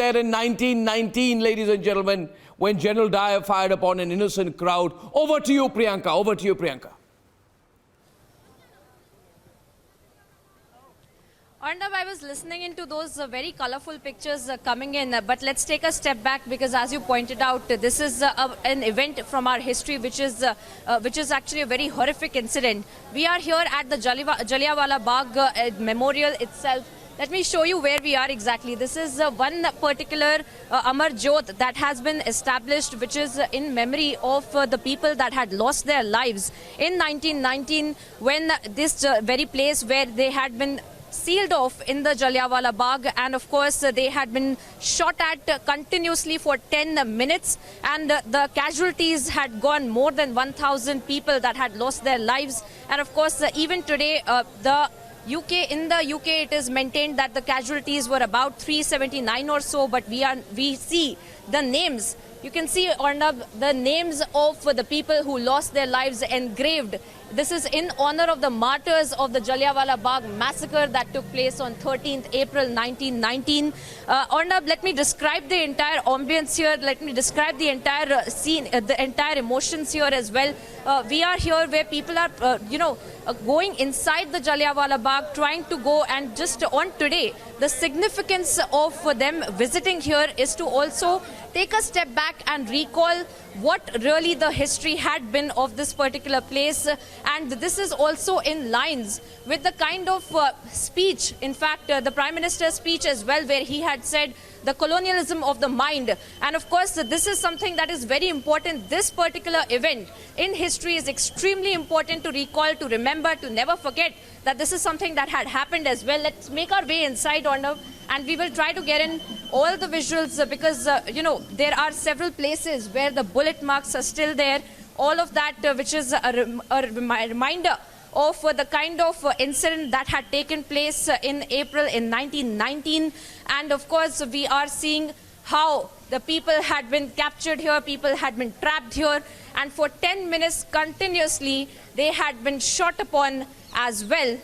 there in 1919, ladies and gentlemen, when General Dyer fired upon an innocent crowd. Over to you, Priyanka. Over to you, Priyanka. Arnab, I was listening into those very colorful pictures coming in, but let's take a step back because, as you pointed out, this is an event from our history which is actually a very horrific incident. We are here at the Jallianwala Bagh memorial itself. Let me show you where we are exactly. This is one particular Amar Jyot that has been established, which is in memory of the people that had lost their lives in 1919 when this very place where they had been sealed off in the Jallianwala Bagh, and of course they had been shot at continuously for 10 minutes, and the casualties had gone more than 1,000 people that had lost their lives. And of course even today in the UK it is maintained that the casualties were about 379 or so, but we see the names. You can see, Arnab, the names of the people who lost their lives engraved. This is in honor of the martyrs of the Jallianwala Bagh massacre that took place on 13th April 1919. Arnab, let me describe the entire ambience here. Let me describe the entire scene, the entire emotions here as well. We are here where people are, going inside the Jallianwala Bagh, trying to go, and just on today, the significance of them visiting here is to also take a step back and recall what really the history had been of this particular place. And this is also in lines with the kind of speech, in fact, the Prime Minister's speech as well, where he had said the colonialism of the mind. And of course, this is something that is very important. This particular event in history is extremely important to recall, to remember, to never forget that this is something that had happened as well. Let's make our way inside, Arnav, and we will try to get in all the visuals because, there are several places where the bullet marks are still there. All of that, which is a reminder of the kind of incident that had taken place in April in 1919. And of course, we are seeing how the people had been captured here, people had been trapped here, and for 10 minutes continuously, they had been shot upon as well.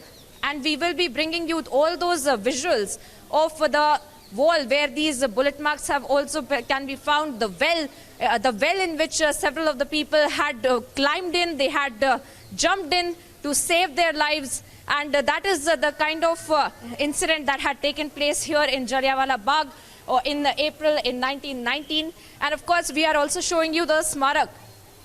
And we will be bringing you all those visuals of the wall where these bullet marks have also can be found, the well in which several of the people had climbed in, they had jumped in to save their lives. And that is the kind of incident that had taken place here in Jallianwala Bagh in April in 1919. And of course, we are also showing you the Smarak,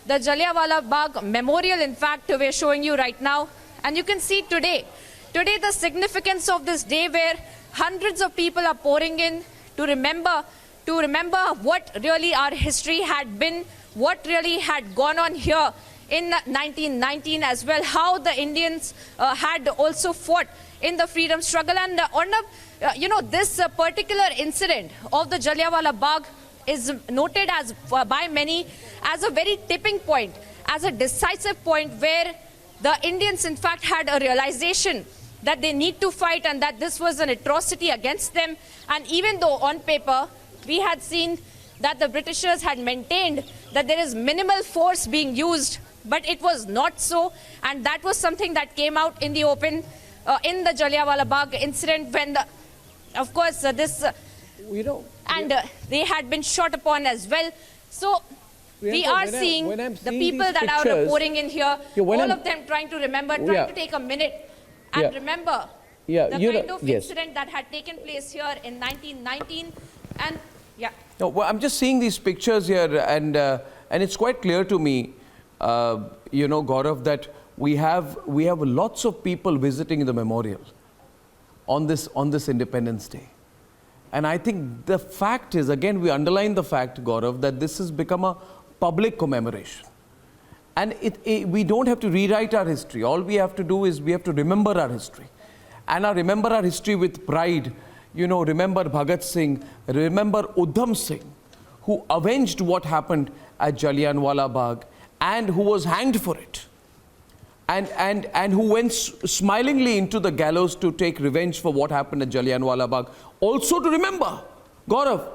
the Jallianwala Bagh memorial, in fact, we're showing you right now. And you can see today the significance of this day where hundreds of people are pouring in to remember what really our history had been, what really had gone on here in 1919 as well, how the Indians had also fought in the freedom struggle. And this particular incident of the Jallianwala Bagh is noted as by many as a very tipping point, as a decisive point where the Indians in fact had a realization that they need to fight and that this was an atrocity against them. And even though on paper we had seen that the Britishers had maintained that there is minimal force being used, but it was not so. And that was something that came out in the open in the Jallianwala Bagh incident when, of course, they had been shot upon as well. So we are seeing the people that are pouring in here, all of them trying to remember, trying to take a minute and remember the kind of incident that had taken place here in 1919. And no, well, I'm just seeing these pictures here, and it's quite clear to me, Gaurav, that we have lots of people visiting the memorial on this Independence Day. And I think the fact is, again, we underline the fact, Gaurav, that this has become a public commemoration. And we don't have to rewrite our history. All we have to do is we have to remember our history. And remember our history with pride. Remember Bhagat Singh, remember Udham Singh, who avenged what happened at Jallianwala Bagh and who was hanged for it. And who went smilingly into the gallows to take revenge for what happened at Jallianwala Bagh. Also to remember, Gaurav,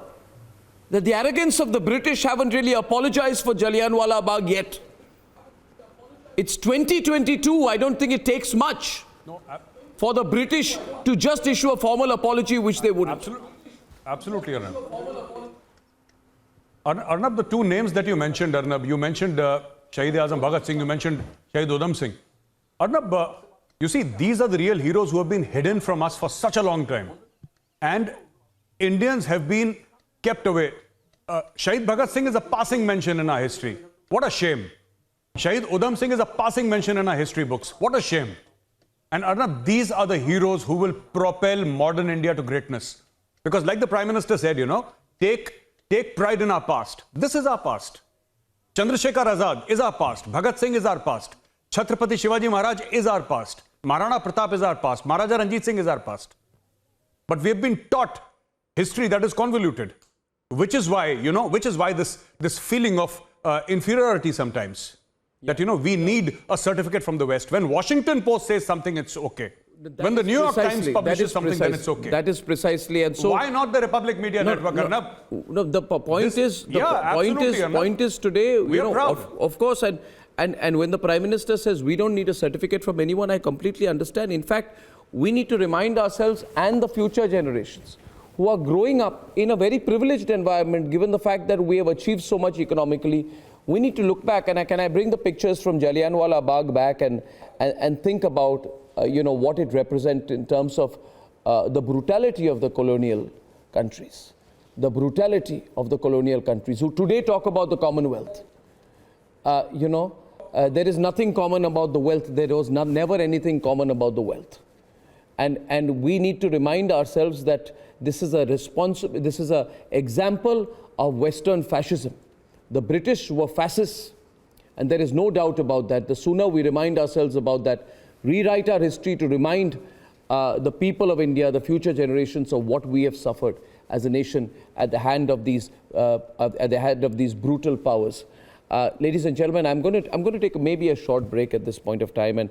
that the arrogance of the British haven't really apologized for Jallianwala Bagh yet. It's 2022. I don't think it takes much for the British to just issue a formal apology, which they wouldn't. Absolutely, Arun. Arnab, the two names that you mentioned, Arnab, you mentioned Shahid-e-Azam Bhagat Singh, you mentioned Shahid Udham Singh. Arnab, you see, these are the real heroes who have been hidden from us for such a long time. And Indians have been kept away. Shahid Bhagat Singh is a passing mention in our history. What a shame. Shahid Udham Singh is a passing mention in our history books. What a shame. And Arnab, these are the heroes who will propel modern India to greatness. Because like the Prime Minister said, you know, take pride in our past. This is our past. Chandrasekhar Azad is our past. Bhagat Singh is our past. Chhatrapati Shivaji Maharaj is our past. Maharana Pratap is our past. Maharaja Ranjit Singh is our past. But we have been taught history that is convoluted. Which is why, you know, this feeling of inferiority sometimes. Yeah. That, you know, we need a certificate from the West. When Washington Post says something, it's okay. When the New York Times publishes something, then it's okay. That is precisely, and so why not the Republic Media Network, Arnab? No, the point is today, you know, of course, and when the Prime Minister says we don't need a certificate from anyone, I completely understand. In fact, we need to remind ourselves and the future generations who are growing up in a very privileged environment, given the fact that we have achieved so much economically. We need to look back, and can I bring the pictures from Jallianwala Bagh back and think about you know, what it represents in terms of the brutality of the colonial countries, the brutality of the colonial countries who today talk about the Commonwealth. You know, there is nothing common about the wealth. There was never anything common about the wealth. And we need to remind ourselves that this is an example of Western fascism. The British were fascists, and there is no doubt about that. The sooner we remind ourselves about that, rewrite our history to remind the people of India, the future generations, of what we have suffered as a nation at the hand of these brutal powers. Ladies and gentlemen, I'm going to take maybe a short break at this point of time, and